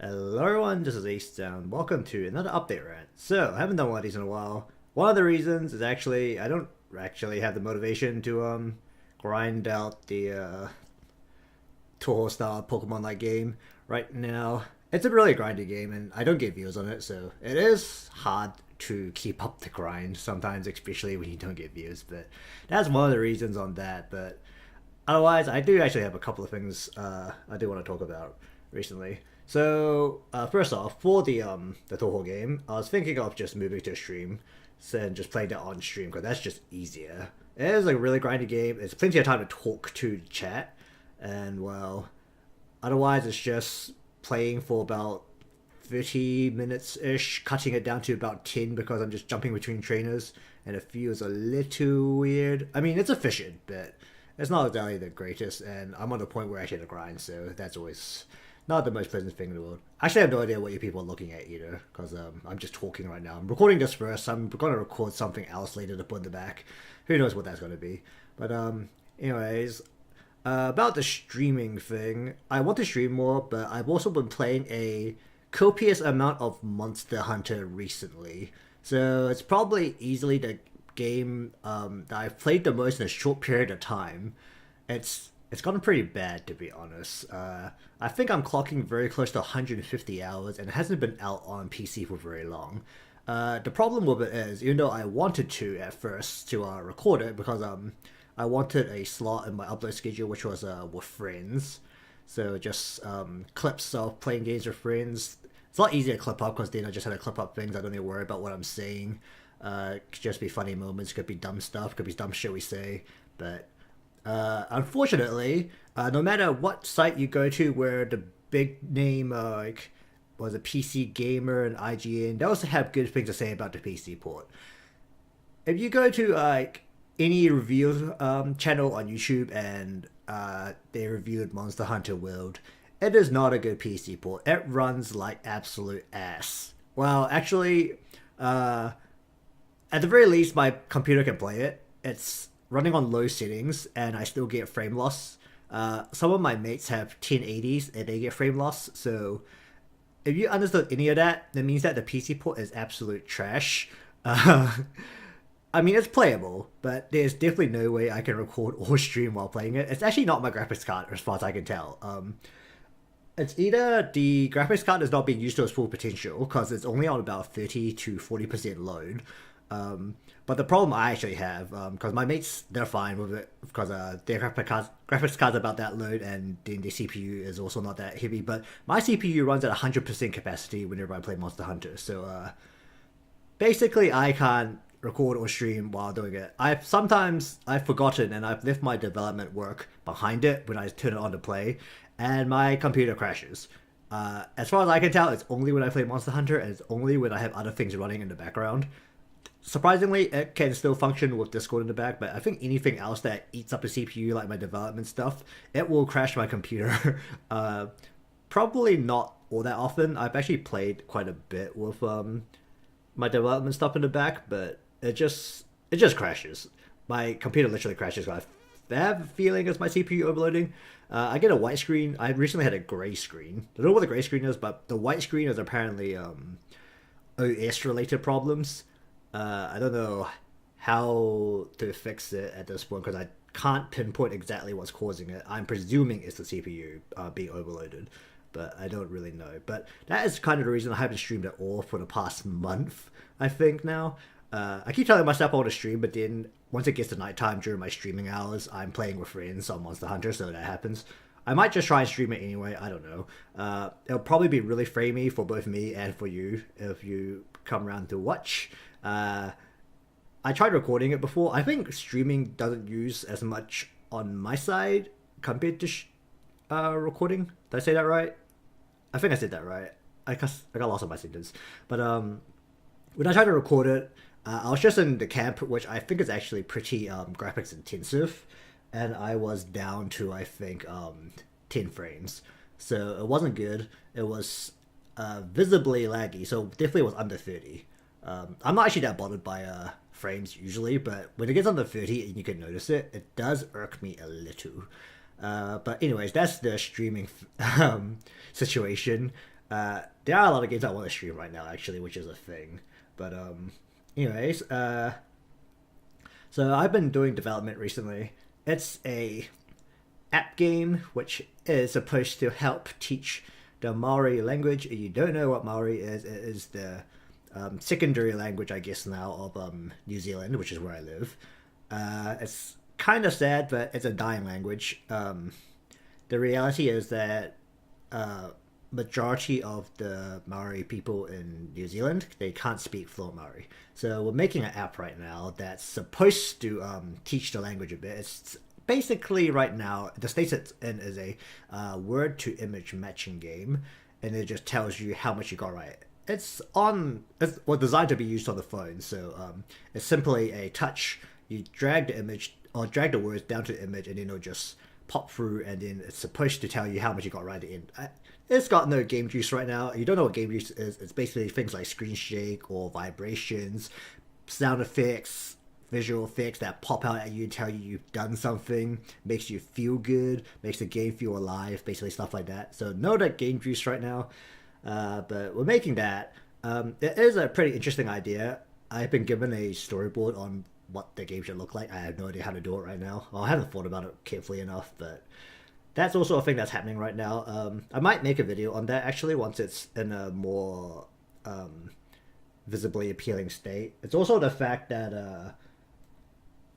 Hello everyone, this is Ace Down. Welcome to another update rant. So, I haven't done one of these in a while. One of the reasons is actually I don't actually have the motivation to grind out the Toho style Pokemon like game right now. It's a really grindy game and I don't get views on it, so it is hard to keep up the grind sometimes, especially when you don't get views. But that's one of the reasons on that. But otherwise, I do actually have a couple of things I do want to talk about recently. So first off, for the Toho game, I was thinking of just moving to a stream and just playing that on stream because that's just easier. It is a really grindy game. There's plenty of time to talk to chat, and well, otherwise it's just playing for about 30 minutes ish, cutting it down to about 10 because I'm just jumping between trainers, and it feels a little weird. I mean, it's efficient, but it's not exactly the greatest, and I'm on the point where I hit a grind, so that's always not the most pleasant thing in the world. Actually, I have no idea what you people are looking at either, because I'm just talking right now. I'm recording this first. I'm going to record something else later to put in the back. Who knows what that's going to be. But anyways, about the streaming thing, I want to stream more, but I've also been playing a copious amount of Monster Hunter recently. So it's probably easily the game that I've played the most in a short period of time. It's gotten pretty bad, to be honest. I think I'm clocking very close to 150 hours, and it hasn't been out on PC for very long. The problem with it is, even though I wanted to at first to record it, because I wanted a slot in my upload schedule, which was with friends. So just clips of playing games with friends. It's a lot easier to clip up, because then I just had to clip up things. I don't need to worry about what I'm saying. Could just be funny moments, could be dumb stuff, could be dumb shit we say, but unfortunately, no matter what site you go to where the big name like was a PC Gamer and IGN, they also have good things to say about the PC port. If you go to like any review channel on YouTube and they reviewed Monster Hunter World, it is not a good PC port. It runs like absolute ass. Well, actually, at the very least, my computer can play it. It's running on low settings, and I still get frame loss. Some of my mates have 1080s, and they get frame loss. So, if you understood any of that, that means that the PC port is absolute trash. I mean, it's playable, but there's definitely no way I can record or stream while playing it. It's actually not my graphics card, as far as I can tell. It's either the graphics card is not being used to its full potential, because it's only on about 30 to 40% load. But the problem I actually have, because my mates, they're fine with it, because their graphics cards about that load, and then the CPU is also not that heavy, but my CPU runs at 100% capacity whenever I play Monster Hunter, so basically I can't record or stream while doing it. I've forgotten, and I've left my development work behind it when I turn it on to play, and my computer crashes. As far as I can tell, it's only when I play Monster Hunter, and it's only when I have other things running in the background. Surprisingly, it can still function with Discord in the back, but I think anything else that eats up the CPU, like my development stuff, it will crash my computer. Probably not all that often. I've actually played quite a bit with my development stuff in the back, but it just crashes. My computer literally crashes. I have a feeling it's my CPU overloading. I get a white screen. I recently had a gray screen. I don't know what the gray screen is, but the white screen is apparently OS related problems. I don't know how to fix it at this point, because I can't pinpoint exactly what's causing it. I'm presuming it's the CPU being overloaded, but I don't really know. But that is kind of the reason I haven't streamed at all for the past month, I think now. I keep telling myself I want to stream, but then once it gets to nighttime during my streaming hours, I'm playing with friends on Monster Hunter, so that happens. I might just try and stream it anyway, I don't know. It'll probably be really framey for both me and for you if you come around to watch. I tried recording it before. I think streaming doesn't use as much on my side compared to recording. Did I say that right? I think I said that right. I got lost on my sentence. But when I tried to record it, I was just in the camp, which I think is actually pretty graphics intensive, and I was down to, I think, 10 frames. So it wasn't good. It was visibly laggy, so definitely was under 30. I'm not actually that bothered by frames usually, but when it gets under 30 and you can notice it, it does irk me a little. But anyways, that's the streaming situation. There are a lot of games I want to stream right now, actually, which is a thing. But anyways, so I've been doing development recently. It's a app game which is supposed to help teach the Maori language. If you don't know what Maori is, it is the secondary language, I guess, now of New Zealand, which is where I live. It's kind of sad, but it's a dying language. The reality is that majority of the Maori people in New Zealand, they can't speak fluent Maori. So we're making an app right now that's supposed to teach the language a bit. It's basically right now, the state it's in is a word to image matching game, and it just tells you how much you got right. It's designed to be used on the phone, so it's simply a touch. You drag the image or drag the words down to the image, and then it'll just pop through, and then it's supposed to tell you how much you got right at the end. It's got no game juice right now. You don't know what game juice is. It's basically things like screen shake or vibrations, sound effects, visual effects that pop out at you, tell you you've done something, makes you feel good, makes the game feel alive, basically stuff like that. So no that game juice right now, but we're making that. It is a pretty interesting idea. I've been given a storyboard on what the game should look like. I have no idea how to do it right now. Well, I haven't thought about it carefully enough, but that's also a thing that's happening right now. I might make a video on that actually once it's in a more visibly appealing state. It's also the fact that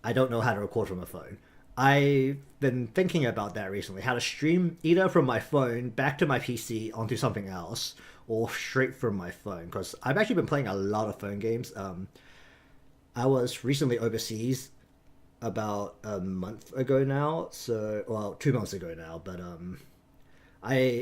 I don't know how to record from a phone. I've been thinking about that recently, how to stream either from my phone back to my PC onto something else, or straight from my phone, because I've actually been playing a lot of phone games. I was recently overseas about a month ago now, so, well, 2 months ago now, but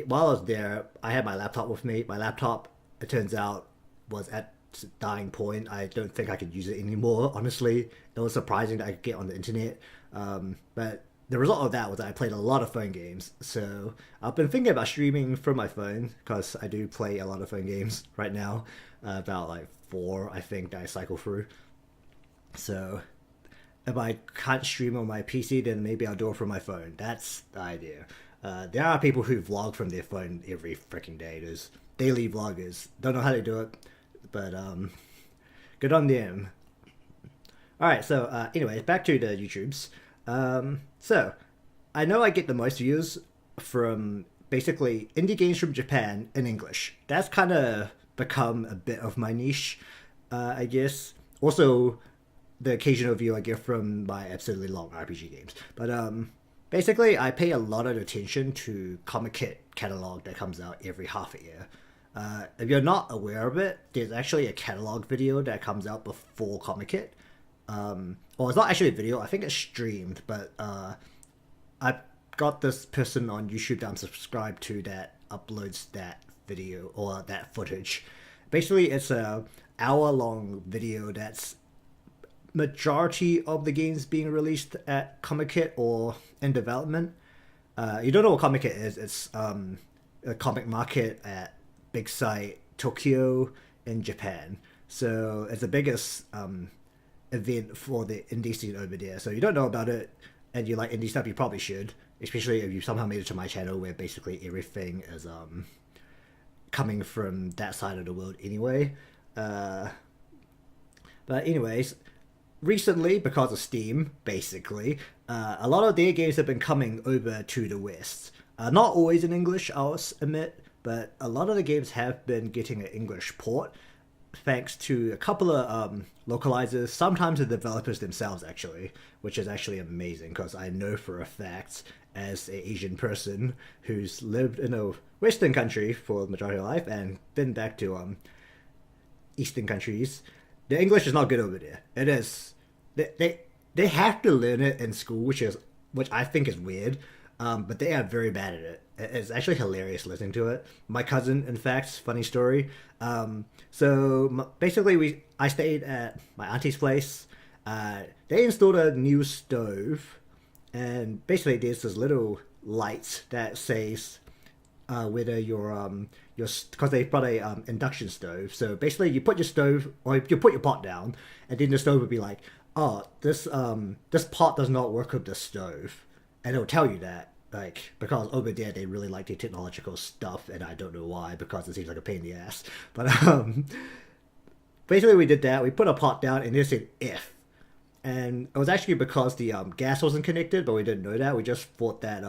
while I was there, I had my laptop with me. My laptop, it turns out, was at dying point. I don't think I could use it anymore, honestly. It was surprising that I could get on the internet, but the result of that was that I played a lot of phone games. So I've been thinking about streaming from my phone, because I do play a lot of phone games right now, about like 4 I think that I cycle through. So if I can't stream on my PC, then maybe I'll do it from my phone. That's the idea. There are people who vlog from their phone every freaking day. There's daily vloggers. Don't know how to do it, but good on them. Alright, so anyways, back to the YouTubes. So, I know I get the most views from basically indie games from Japan in English. That's kind of become a bit of my niche, I guess. Also, the occasional view I get from my absurdly long RPG games. But basically, I pay a lot of attention to Comic Kit catalog that comes out every half a year. If you're not aware of it, there's actually a catalog video that comes out before Comic Kit. Well, it's not actually a video, I think it's streamed, but I've got this person on YouTube that I'm subscribed to that uploads that video, or that footage. Basically, it's a hour-long video that's majority of the games being released at Comic Kit or in development. You don't know what Comic Kit is. It's a comic market at big site Tokyo in Japan. So it's the biggest event for the indie scene over there. So you don't know about it and you like indie stuff, you probably should. Especially if you somehow made it to my channel where basically everything is coming from that side of the world anyway. But anyways, recently, because of Steam, basically, a lot of their games have been coming over to the West. Not always in English, I'll admit, but a lot of the games have been getting an English port, thanks to a couple of localizers, sometimes the developers themselves, actually, which is actually amazing, because I know for a fact, as an Asian person who's lived in a Western country for the majority of life, and been back to Eastern countries, the English is not good over there. It is. They have to learn it in school, which I think is weird. But they are very bad at it. It's actually hilarious listening to it. My cousin, in fact, funny story. Basically, I stayed at my auntie's place. They installed a new stove, and basically there's this little light that says whether because they brought a induction stove. So basically, you put your stove, or you put your pot down, and then the stove would be like, "Oh, this pot does not work with the stove," and it'll tell you that. like because over there they really like the technological stuff, and I don't know why because it seems like a pain in the ass. But basically we did that. We put a pot down, and it said if, and it was actually because the gas wasn't connected, but we didn't know that. We just thought that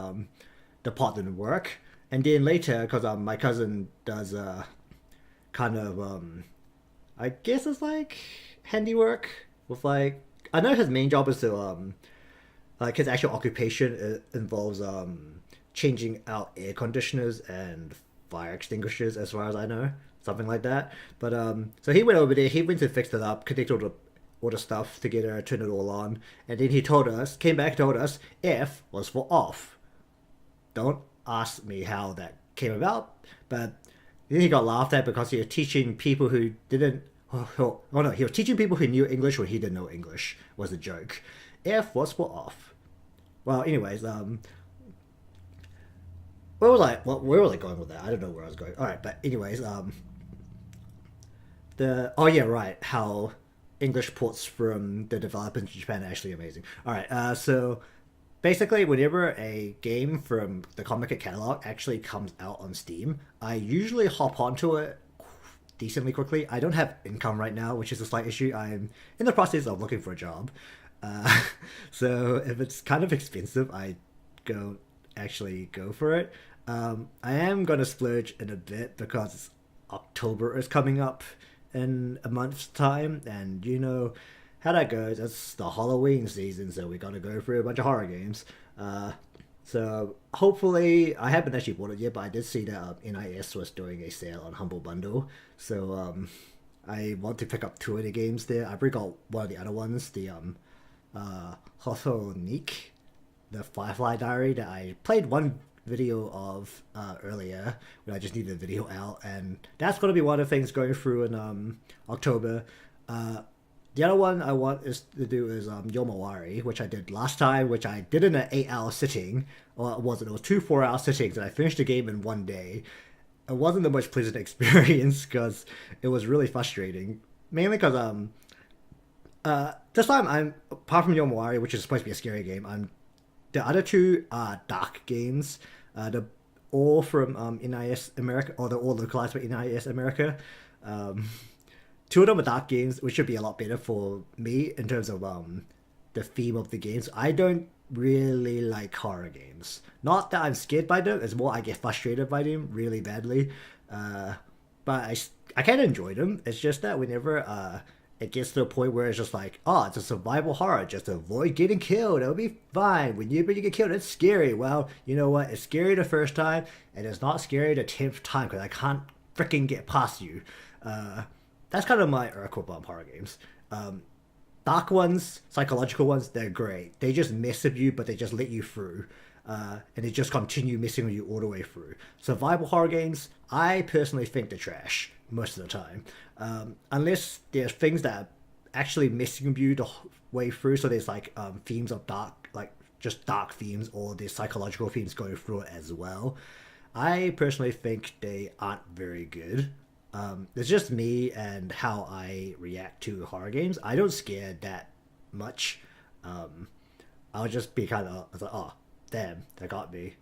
the pot didn't work, and then later because my cousin does kind of I guess it's like handiwork with like I know his main job is to like his actual occupation involves changing out air conditioners and fire extinguishers as far as I know, something like that. But so he went over there, he went to fix it up, connect all the stuff together, turn it all on, and then he came back, told us F was for off. Don't ask me how that came about, but then he got laughed at because he was teaching people who didn't. Oh no, he was teaching people who knew English when he didn't know English. Was a joke. F was for off. Well, anyways, where was I going with that? I don't know where I was going. All right, but anyways, how English ports from the developers in Japan are actually amazing. All right, so basically, whenever a game from the Comic catalog actually comes out on Steam, I usually hop onto it decently quickly. I don't have income right now, which is a slight issue. I'm in the process of looking for a job. So if it's kind of expensive, I don't actually go for it. I am going to splurge in a bit because October is coming up in a month's time, and you know how that goes. It's the Halloween season, so we're going to go through a bunch of horror games. So hopefully, I haven't actually bought it yet, but I did see that NIS was doing a sale on Humble Bundle. So I want to pick up two of the games there. I already got one of the other ones, the Hothonique, the Firefly Diary that I played one video of earlier when I just needed a video out, and that's going to be one of the things going through in October. The other one I want is to do is Yomawari, which I did last time, which I did in an 8-hour sitting. Well, it wasn't. It was 2 4-hour sittings, and I finished the game in one day. It wasn't the most pleasant experience because it was really frustrating. Mainly because this time I'm apart from Yomawari, which is supposed to be a scary game. The other two are dark games. They're all from NIS America, or they're all localized by NIS America. Two of them are dark games, which should be a lot better for me in terms of the theme of the games. I don't really like horror games. Not that I'm scared by them, it's more I get frustrated by them really badly. But I kind of enjoy them. It's just that whenever it gets to a point where it's just like, oh, it's a survival horror, just avoid getting killed, it'll be fine. When you get killed, it's scary. Well, you know what? It's scary the first time, and it's not scary the 10th time because I can't freaking get past you. That's kind of my Urkel Bomb horror games. Dark ones, psychological ones, they're great. They just mess with you, but they just let you through. And they just continue messing with you all the way through. Survival horror games, I personally think they're trash most of the time. Unless there's things that are actually messing with you the way through, so there's like themes of dark, like just dark themes, or there's psychological themes going through it as well. I personally think they aren't very good. It's just me and how I react to horror games. I don't scare that much. I'll just be kind of, I was like, oh, damn, that got me.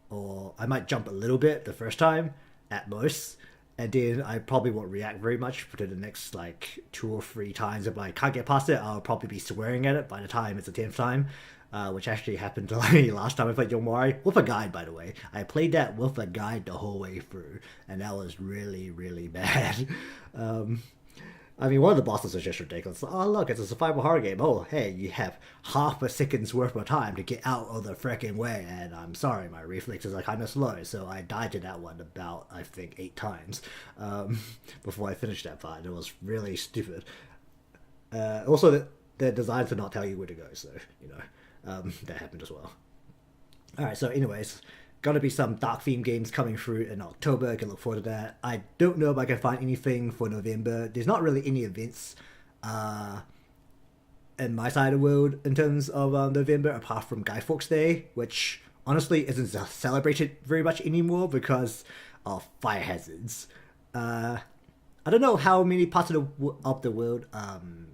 Or I might jump a little bit the first time, at most, and then I probably won't react very much for the next, like, 2 or 3 times. If I can't get past it, I'll probably be swearing at it by the time it's the 10th time. Which actually happened to me last time I played Yomawari, with a guide, by the way. I played that with a guide the whole way through, and that was really, really bad. I mean, one of the bosses was just ridiculous. Oh, look, it's a survival horror game. Oh, hey, you have half a second's worth of time to get out of the frickin' way, and I'm sorry, my reflexes are kind of slow, so I died to that one about, I think, 8 times before I finished that part. It was really stupid. Also, they're designed to not tell you where to go, so, you know. That happened as well. Alright, so anyways, gonna be some dark theme games coming through in October. I can look forward to that. I don't know if I can find anything for November. There's not really any events in my side of the world in terms of November, apart from Guy Fawkes Day, which honestly isn't celebrated very much anymore because of fire hazards. I don't know how many parts of the world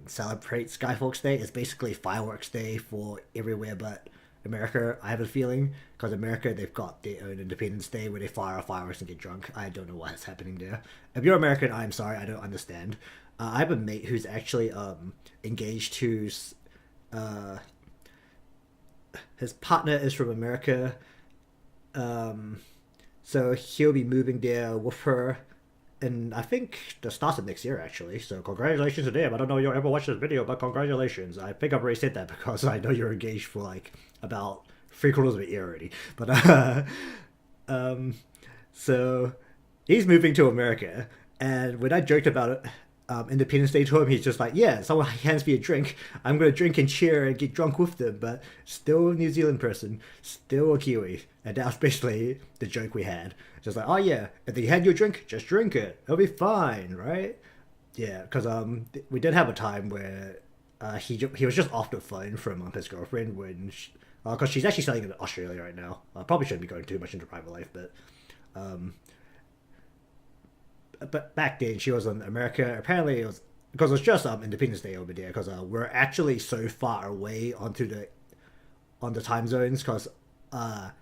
celebrates Guy Fawkes Day. It's basically fireworks day for everywhere but America, I have a feeling, because America, they've got their own Independence Day where they fire off fireworks and get drunk. I don't know what's happening there. If you're American, I'm sorry, I don't understand. I have a mate who's actually engaged to uh, his partner is from America, um, so he'll be moving there with her. And I think the start of next year actually. So congratulations to them. I don't know if you'll ever watch this video, but congratulations. I think I've already said that because I know you're engaged for like about 3/4 of a year already. But um, so he's moving to America, and when I joked about it, Independence Day to him, he's just like, yeah, someone hands me a drink, I'm gonna drink and cheer and get drunk with them, but still a New Zealand person, still a Kiwi, and that was basically the joke we had. Just like, oh yeah, if you had your drink, just drink it, it'll be fine, right? Yeah, because we did have a time where he was just off the phone from his girlfriend when because she's actually studying in Australia right now. I probably shouldn't be going too much into private life, um, but back then she was in America. Apparently, it was because it was just Independence Day over there. Because we're actually so far away on the time zones. Because I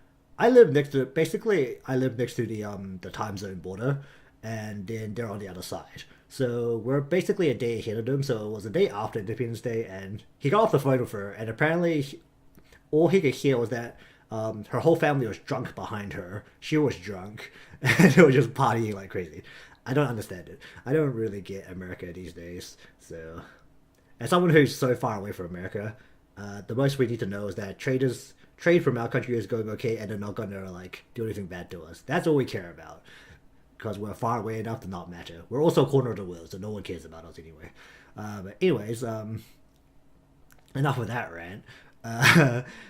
live next to the time zone border, and then they're on the other side. So we're basically a day ahead of them. So it was a day after Independence Day, and he got off the phone with her, and apparently all he could hear was that her whole family was drunk behind her. She was drunk, and they were just partying like crazy. I don't understand it. I don't really get America these days. So, as someone who's so far away from America, the most we need to know is that trade from our country is going okay, and they're not gonna like do anything bad to us. That's all we care about, because we're far away enough to not matter. We're also a corner of the world, so no one cares about us anyway. But anyways, enough of that rant.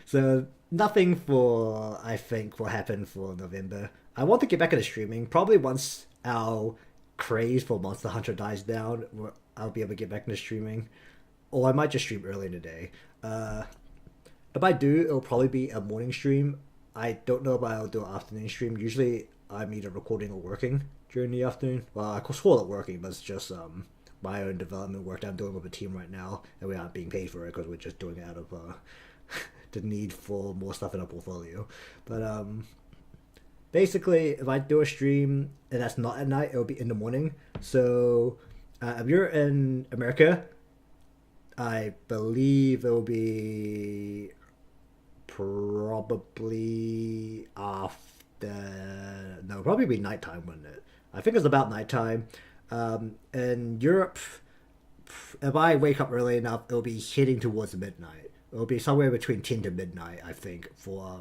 So nothing for I think will happen for November. I want to get back into streaming probably once our craze for Monster Hunter dies down. I'll be able to get back into streaming, or I might just stream early in the day. If I do, it'll probably be a morning stream. I don't know if I'll do an afternoon stream. Usually, I'm either recording or working during the afternoon. Well, I could call it working, but it's just my own development work that I'm doing with a team right now, and we aren't being paid for it because we're just doing it out of the need for more stuff in our portfolio. But basically, if I do a stream and that's not at night, it'll be in the morning. So if you're in America, I believe it'll be probably after. No, probably be nighttime, wouldn't it? I think it's about nighttime. In Europe, if I wake up early enough, it'll be heading towards midnight. It'll be somewhere between 10 to midnight, I think, for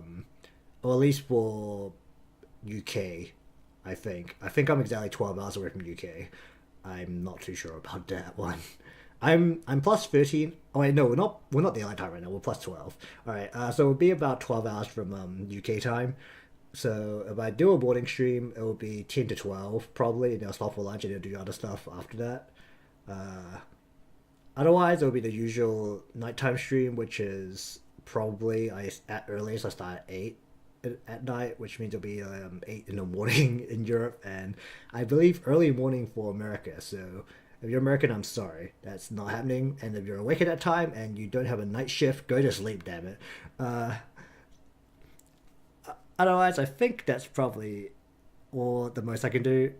or at least for UK. I think I'm exactly 12 hours away from UK. I'm not too sure about that one. I'm plus 13. Oh wait, no, we're not daylight time right now. We're plus 12. All right, so it'll be about 12 hours from UK time. So if I do a morning stream, it will be 10 to 12 probably, and they'll stop for lunch and they'll do other stuff after that. Otherwise, it'll be the usual nighttime stream, which is probably at earliest I start at 8 at night, which means it'll be 8 in the morning in Europe, and I believe early morning for America. So if you're American, I'm sorry, that's not happening. And if you're awake at that time and you don't have a night shift, go to sleep, damn it. Otherwise, I think that's probably all the most I can do.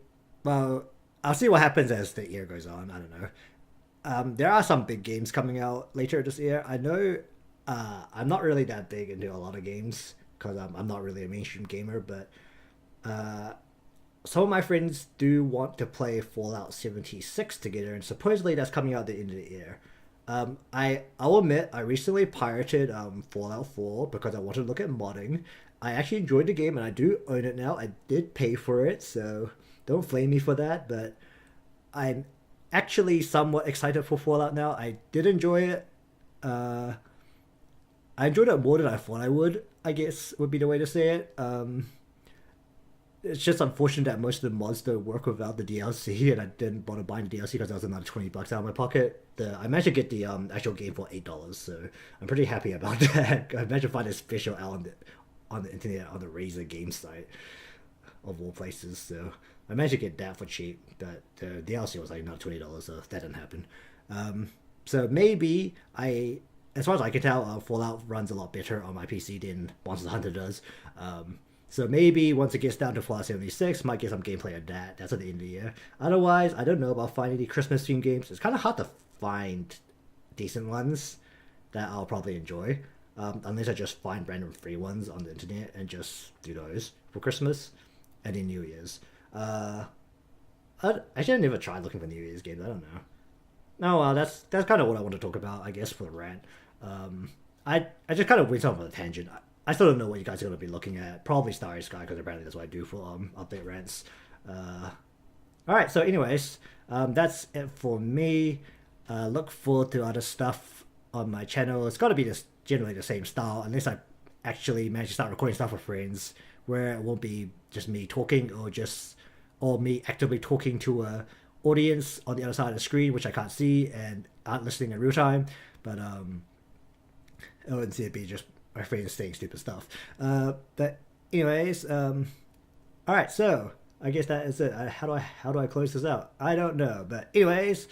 Well, I'll see what happens as the year goes on. I don't know. There are some big games coming out later this year. I know I'm not really that big into a lot of games because I'm not really a mainstream gamer, but some of my friends do want to play Fallout 76 together, and supposedly that's coming out at the end of the year. I'll admit I recently pirated Fallout 4 because I wanted to look at modding. I actually enjoyed the game and I do own it now. I did pay for it, so don't flame me for that, but I'm actually somewhat excited for Fallout now. I did enjoy it. I enjoyed it more than I thought I would, I guess would be the way to say it. It's just unfortunate that most of the mods don't work without the DLC, and I didn't bother buying the DLC because that was another $20 out of my pocket. I managed to get the actual game for $8, so I'm pretty happy about that. I managed to find a special out on the internet on the Razer game site of all places, so I managed to get that for cheap. But the DLC was like not $20, so that didn't happen. So maybe if as far as I can tell, Fallout runs a lot better on my PC than Monster Hunter does. So maybe once it gets down to Fallout 76, might get some gameplay of that. That's at the end of the year. Otherwise, I don't know about finding the Christmas themed games. It's kind of hard to find decent ones that I'll probably enjoy. Unless I just find random free ones on the internet and just do those for Christmas and in New Year's. Actually, I never tried looking for New Year's games. I don't know. No, that's kind of what I want to talk about, I guess, for the rant. I just kind of went off on a tangent. I still don't know what you guys are going to be looking at. Probably Starry Sky, because apparently that's what I do for update rants. Alright, so anyways, that's it for me. Look forward to other stuff on my channel. It's got to be just generally the same style, unless I actually manage to start recording stuff with friends, where it won't be just me talking or me actively talking to a audience on the other side of the screen, which I can't see and aren't listening in real time. But it wouldn't see it be just my friends saying stupid stuff. But anyways, all right. So I guess that is it. How do I close this out? I don't know. But anyways,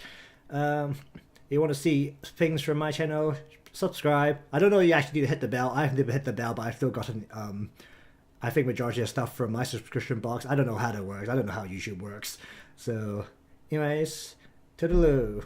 you want to see things from my channel? Subscribe. I don't know. You actually need to hit the bell. I've never hit the bell, but I've still gotten I think majority of stuff from my subscription box. I don't know how that works. I don't know how YouTube works. So, anyways, toodaloo.